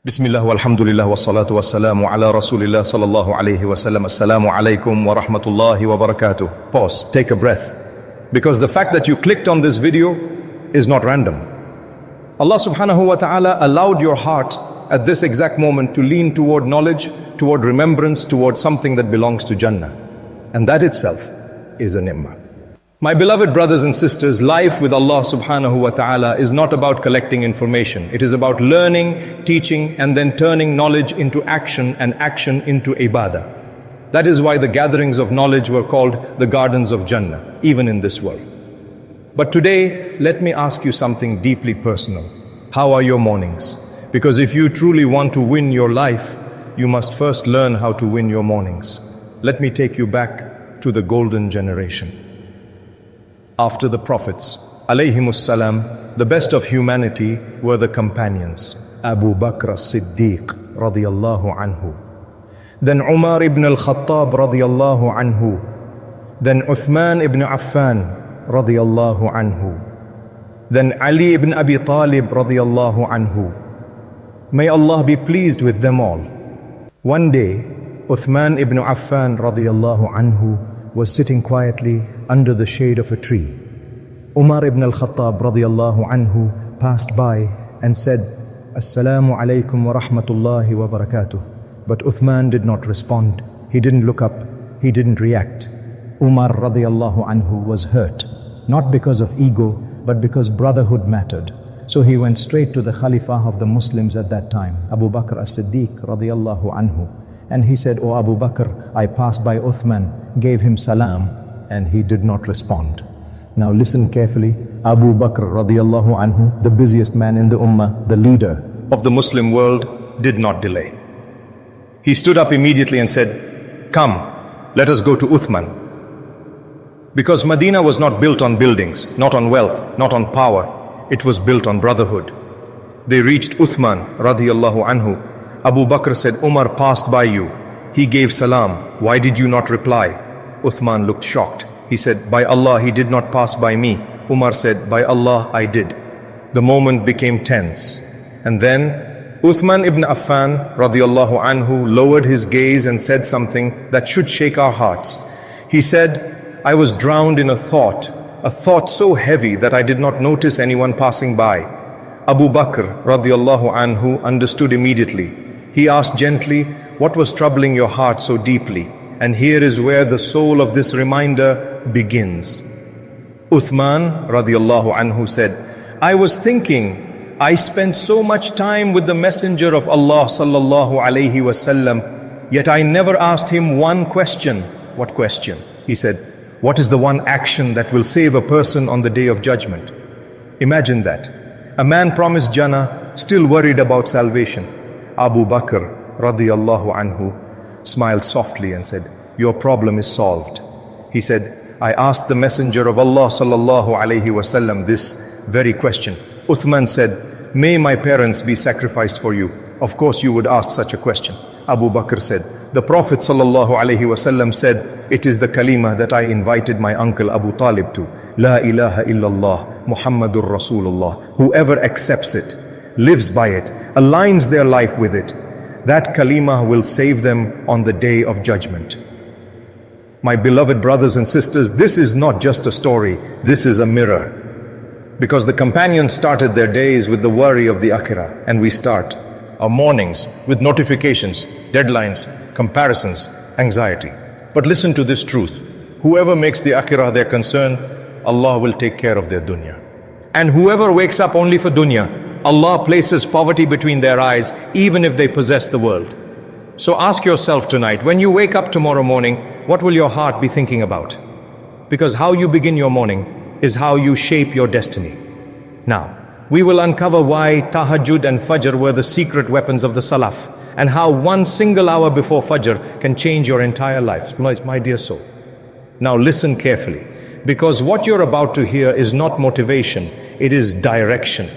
Bismillah walhamdulillah wassalatu wassalamu ala rasulillah sallallahu alayhi wasallam. Assalamu alaikum wa rahmatullahi wa barakatuh. Pause, take a breath. Because the fact that you clicked on this video is not random. Allah subhanahu wa ta'ala allowed your heart at this exact moment to lean toward knowledge, toward remembrance, toward something that belongs to Jannah. And that itself is a ni'mah. My beloved brothers and sisters, life with Allah subhanahu wa ta'ala is not about collecting information. It is about learning, teaching, and then turning knowledge into action and action into ibadah. That is why the gatherings of knowledge were called the gardens of Jannah, even in this world. But today, let me ask you something deeply personal. How are your mornings? Because if you truly want to win your life, you must first learn how to win your mornings. Let me take you back to the golden generation. After the prophets, alayhimus salam, the best of humanity were the companions. Abu Bakr as-Siddiq radiyallahu anhu. Then Umar ibn al-Khattab radiyallahu anhu. Then Uthman ibn Affan radiyallahu anhu. Then Ali ibn Abi Talib radiyallahu anhu. May Allah be pleased with them all. One day, Uthman ibn Affan radiyallahu anhu was sitting quietly under the shade of a tree. Umar ibn al-Khattab radiyallahu anhu passed by and said, Assalamu alaikum wa rahmatullahi wa barakatuh. But Uthman did not respond. He didn't look up. He didn't react. Umar radiyallahu anhu was hurt, not because of ego, but because brotherhood mattered. So he went straight to the Khalifa of the Muslims at that time, Abu Bakr as-Siddiq radiyallahu anhu. And he said, "O Abu Bakr, I passed by Uthman, gave him salam, and he did not respond." Now listen carefully. Abu Bakr radiyallahu anhu, the busiest man in the ummah, the leader of the Muslim world, did not delay. He stood up immediately and said, "Come, let us go to Uthman." Because Medina was not built on buildings, not on wealth, not on power. It was built on brotherhood. They reached Uthman radiyallahu anhu. Abu Bakr said, "Umar passed by you. He gave salam. Why did you not reply?" Uthman looked shocked. He said, "By Allah, he did not pass by me." Umar said, "By Allah, I did." The moment became tense. And then Uthman ibn Affan radiyallahu anhu lowered his gaze and said something that should shake our hearts. He said, "I was drowned in a thought so heavy that I did not notice anyone passing by." Abu Bakr radiyallahu anhu understood immediately. He asked gently, "What was troubling your heart so deeply?" And here is where the soul of this reminder begins. Uthman radiyallahu anhu said, "I was thinking, I spent so much time with the Messenger of Allah sallallahu alayhi wasallam, yet I never asked him one question." What question? He said, "What is the one action that will save a person on the day of judgment?" Imagine that. A man promised Jannah, still worried about salvation. Abu Bakr radiyallahu anhu smiled softly and said, "Your problem is solved." He said, "I asked the Messenger of Allah sallallahu alayhi wasallam this very question." Uthman said, "May my parents be sacrificed for you. Of course you would ask such a question." Abu Bakr said, "The Prophet sallallahu alayhi wasallam said, it is the kalima that I invited my uncle Abu Talib to. La ilaha illallah, Muhammadur Rasulullah. Whoever accepts it, lives by it, aligns their life with it, that kalima will save them on the day of judgment." My beloved brothers and sisters, this is not just a story, this is a mirror. Because the companions started their days with the worry of the akhirah, and we start our mornings with notifications, deadlines, comparisons, anxiety. But listen to this truth. Whoever makes the akhirah their concern, Allah will take care of their dunya. And whoever wakes up only for dunya, Allah places poverty between their eyes, even if they possess the world. So ask yourself tonight, when you wake up tomorrow morning, what will your heart be thinking about? Because how you begin your morning is how you shape your destiny. Now, we will uncover why Tahajjud and Fajr were the secret weapons of the Salaf, and how one single hour before Fajr can change your entire life, my dear soul. Now listen carefully, because what you're about to hear is not motivation, it is direction.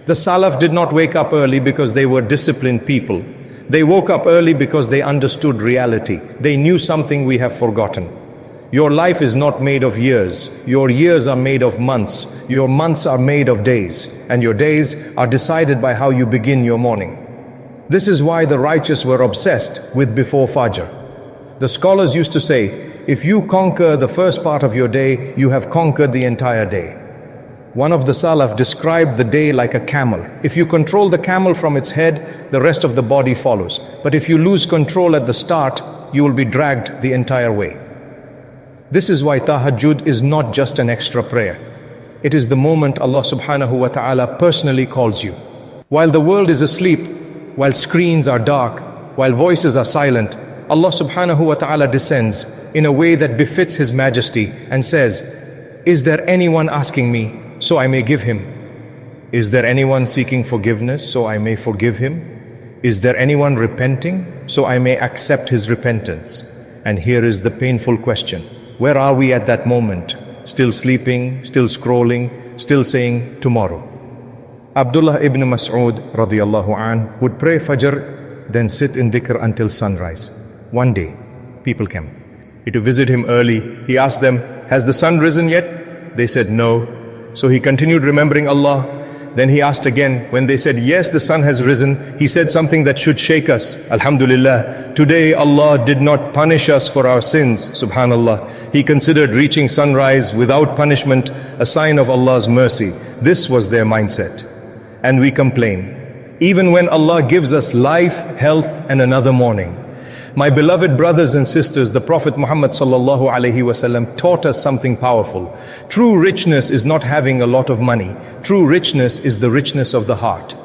The Salaf did not wake up early because they were disciplined people. They woke up early because they understood reality. They knew something we have forgotten. Your life is not made of years. Your years are made of months. Your months are made of days. And your days are decided by how you begin your morning. This is why the righteous were obsessed with before Fajr. The scholars used to say, if you conquer the first part of your day, you have conquered the entire day. One of the Salaf described the day like a camel. If you control the camel from its head, the rest of the body follows. But if you lose control at the start, you will be dragged the entire way. This is why Tahajjud is not just an extra prayer. It is the moment Allah subhanahu wa ta'ala personally calls you. While the world is asleep, while screens are dark, while voices are silent, Allah subhanahu wa ta'ala descends in a way that befits His majesty and says, is there anyone asking me so I may give him? Is there anyone seeking forgiveness so I may forgive him? Is there anyone repenting so I may accept his repentance? And here is the painful question. Where are we at that moment? Still sleeping, still scrolling, still saying tomorrow. Abdullah ibn Mas'ud radiyallahu an would pray Fajr, then sit in dhikr until sunrise. One day, people came to visit him early. He asked them, has the sun risen yet? They said no. So he continued remembering Allah. Then he asked again. When they said, yes, the sun has risen, he said something that should shake us. Alhamdulillah, today Allah did not punish us for our sins. Subhanallah. He considered reaching sunrise without punishment a sign of Allah's mercy. This was their mindset. And we complain. Even when Allah gives us life, health, and another morning. My beloved brothers and sisters, the Prophet Muhammad sallallahu alaihi wasallam taught us something powerful. True richness is not having a lot of money. True richness is the richness of the heart.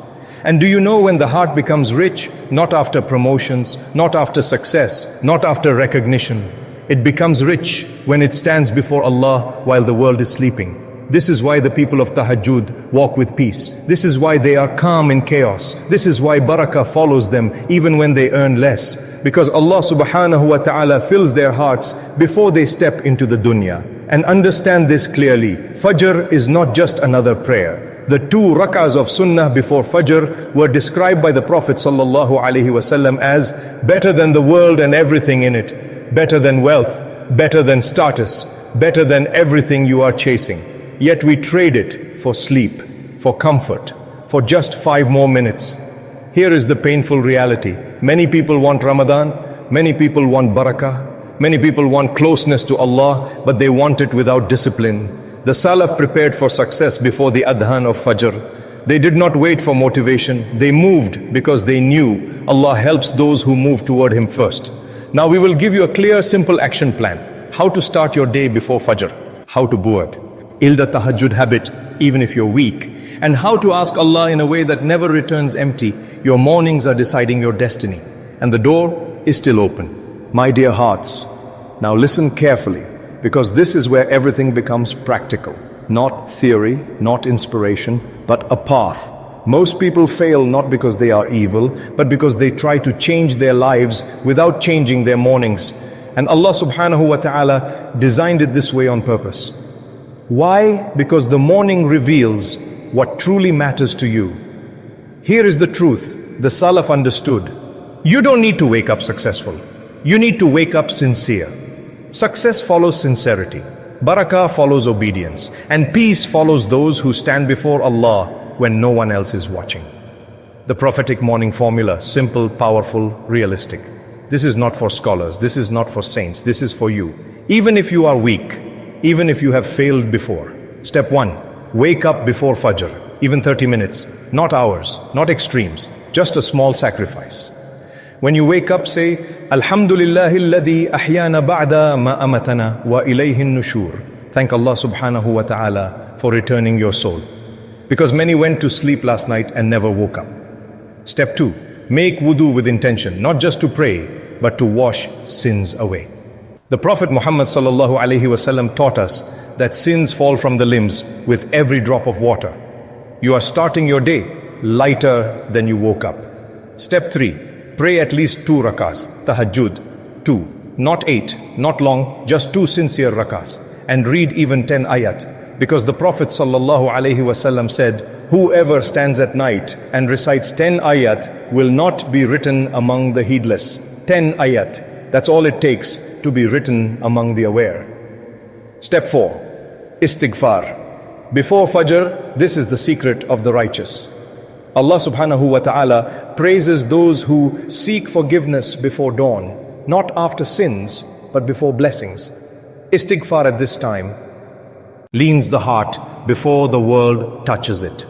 And do you know when the heart becomes rich? Not after promotions, not after success, not after recognition. It becomes rich when it stands before Allah while the world is sleeping. This is why the people of Tahajjud walk with peace. This is why they are calm in chaos. This is why Barakah follows them even when they earn less. Because Allah subhanahu wa ta'ala fills their hearts before they step into the dunya. And understand this clearly. Fajr is not just another prayer. The 2 rak'ahs of Sunnah before Fajr were described by the Prophet sallallahu alaihi wasallam as better than the world and everything in it, better than wealth, better than status, better than everything you are chasing. Yet we trade it for sleep, for comfort, for just 5 more minutes. Here is the painful reality. Many people want Ramadan, many people want Barakah, many people want closeness to Allah, but they want it without discipline. The Salaf prepared for success before the Adhan of Fajr. They did not wait for motivation. They moved because they knew Allah helps those who move toward Him first. Now we will give you a clear, simple action plan. How to start your day before Fajr. How to build the Tahajjud habit, even if you're weak. And how to ask Allah in a way that never returns empty. Your mornings are deciding your destiny. And the door is still open. My dear hearts, now listen carefully, because this is where everything becomes practical. Not theory, not inspiration, but a path. Most people fail not because they are evil, but because they try to change their lives without changing their mornings. And Allah subhanahu wa ta'ala designed it this way on purpose. Why? Because the morning reveals what truly matters to you. Here is the truth. The Salaf understood. You don't need to wake up successful. You need to wake up sincere. Success follows sincerity. Barakah follows obedience. And peace follows those who stand before Allah when no one else is watching. The prophetic morning formula, simple, powerful, realistic. This is not for scholars. This is not for saints. This is for you. Even if you are weak, even if you have failed before. Step 1, wake up before Fajr, even 30 minutes, not hours, not extremes, just a small sacrifice. When you wake up, say, Alhamdulillahi alladhi ahyana ba'da ma amatana wa ilayhi nushur. Thank Allah subhanahu wa ta'ala for returning your soul. Because many went to sleep last night and never woke up. Step 2, make wudu with intention, not just to pray, but to wash sins away. The Prophet Muhammad sallallahu alaihi wasallam taught us that sins fall from the limbs with every drop of water. You are starting your day lighter than you woke up. Step 3, pray at least 2 rakahs, tahajjud, 2, not 8, not long, just 2 sincere rakahs, and read even 10 ayat. Because the Prophet sallallahu alaihi wasallam said, whoever stands at night and recites 10 ayat will not be written among the heedless. 10 ayat. That's all it takes to be written among the aware. Step 4, istighfar. Before Fajr, this is the secret of the righteous. Allah subhanahu wa ta'ala praises those who seek forgiveness before dawn, not after sins, but before blessings. Istighfar at this time leans the heart before the world touches it.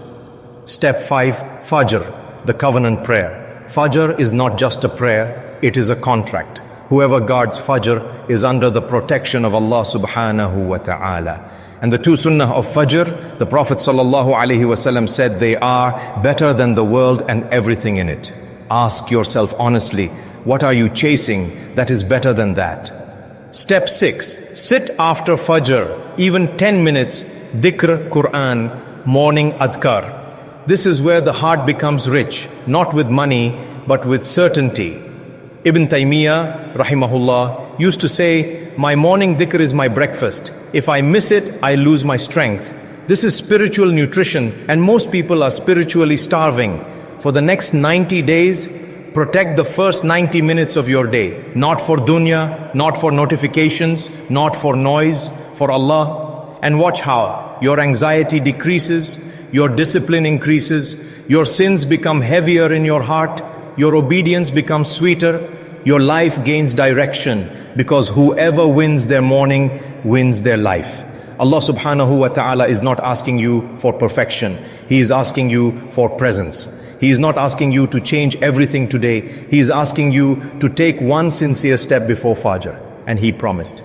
Step 5, Fajr, the covenant prayer. Fajr is not just a prayer, it is a contract. Whoever guards Fajr is under the protection of Allah subhanahu wa ta'ala. And the two sunnah of Fajr, the Prophet sallallahu alaihi wasallam said they are better than the world and everything in it. Ask yourself honestly, what are you chasing that is better than that? Step 6, sit after Fajr, even 10 minutes, dhikr, Quran, morning adhkar. This is where the heart becomes rich, not with money, but with certainty. Ibn Taymiyyah, rahimahullah, used to say, my morning dhikr is my breakfast. If I miss it, I lose my strength. This is spiritual nutrition, and most people are spiritually starving. For the next 90 days, protect the first 90 minutes of your day. Not for dunya, not for notifications, not for noise, for Allah. And watch how your anxiety decreases, your discipline increases, your sins become heavier in your heart, your obedience becomes sweeter, your life gains direction, because whoever wins their morning wins their life. Allah subhanahu wa ta'ala is not asking you for perfection. He is asking you for presence. He is not asking you to change everything today. He is asking you to take one sincere step before Fajr. And He promised,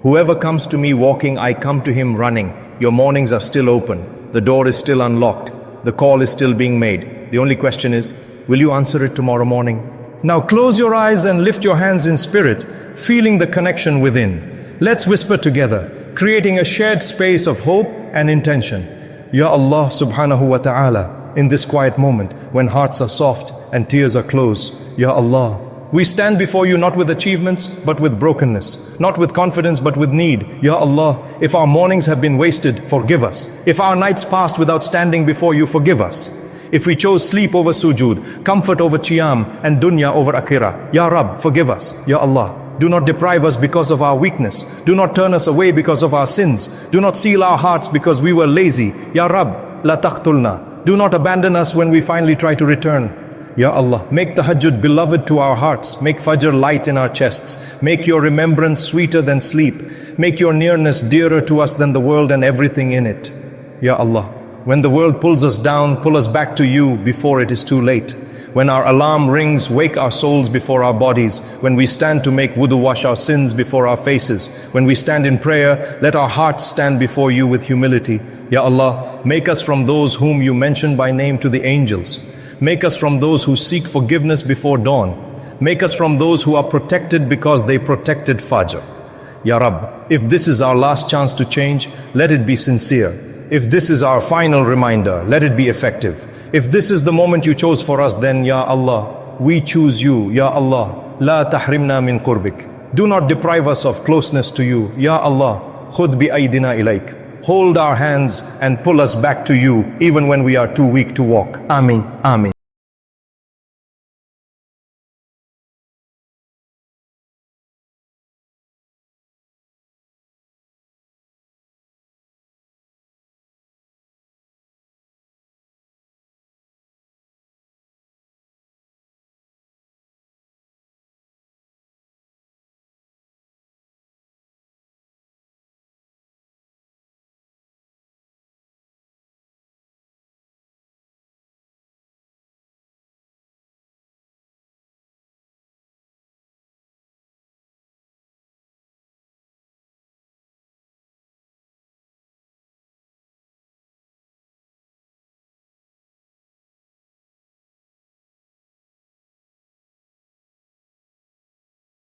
whoever comes to me walking, I come to him running. Your mornings are still open. The door is still unlocked. The call is still being made. The only question is, will you answer it tomorrow morning? Now close your eyes and lift your hands in spirit, feeling the connection within. Let's whisper together, creating a shared space of hope and intention. Ya Allah subhanahu wa ta'ala, in this quiet moment when hearts are soft and tears are close, Ya Allah, we stand before you not with achievements but with brokenness, not with confidence but with need. Ya Allah, if our mornings have been wasted, forgive us. If our nights passed without standing before you, forgive us. If we chose sleep over sujood, comfort over qiyam, and dunya over akhirah, Ya Rabb, forgive us. Ya Allah, do not deprive us because of our weakness. Do not turn us away because of our sins. Do not seal our hearts because we were lazy. Ya Rabb, la taqtulna. Do not abandon us when we finally try to return. Ya Allah, make Tahajjud beloved to our hearts. Make Fajr light in our chests. Make your remembrance sweeter than sleep. Make your nearness dearer to us than the world and everything in it. Ya Allah, when the world pulls us down, pull us back to you before it is too late. When our alarm rings, wake our souls before our bodies. When we stand to make wudu, wash our sins before our faces. When we stand in prayer, let our hearts stand before you with humility. Ya Allah, make us from those whom you mention by name to the angels. Make us from those who seek forgiveness before dawn. Make us from those who are protected because they protected Fajr. Ya Rabb, if this is our last chance to change, let it be sincere. If this is our final reminder, let it be effective. If this is the moment you chose for us, then Ya Allah, we choose you. Ya Allah, la tahrimna min qurbik. Do not deprive us of closeness to you. Ya Allah, khud bi aydina ilayk. Hold our hands and pull us back to you even when we are too weak to walk. Ameen. Ameen.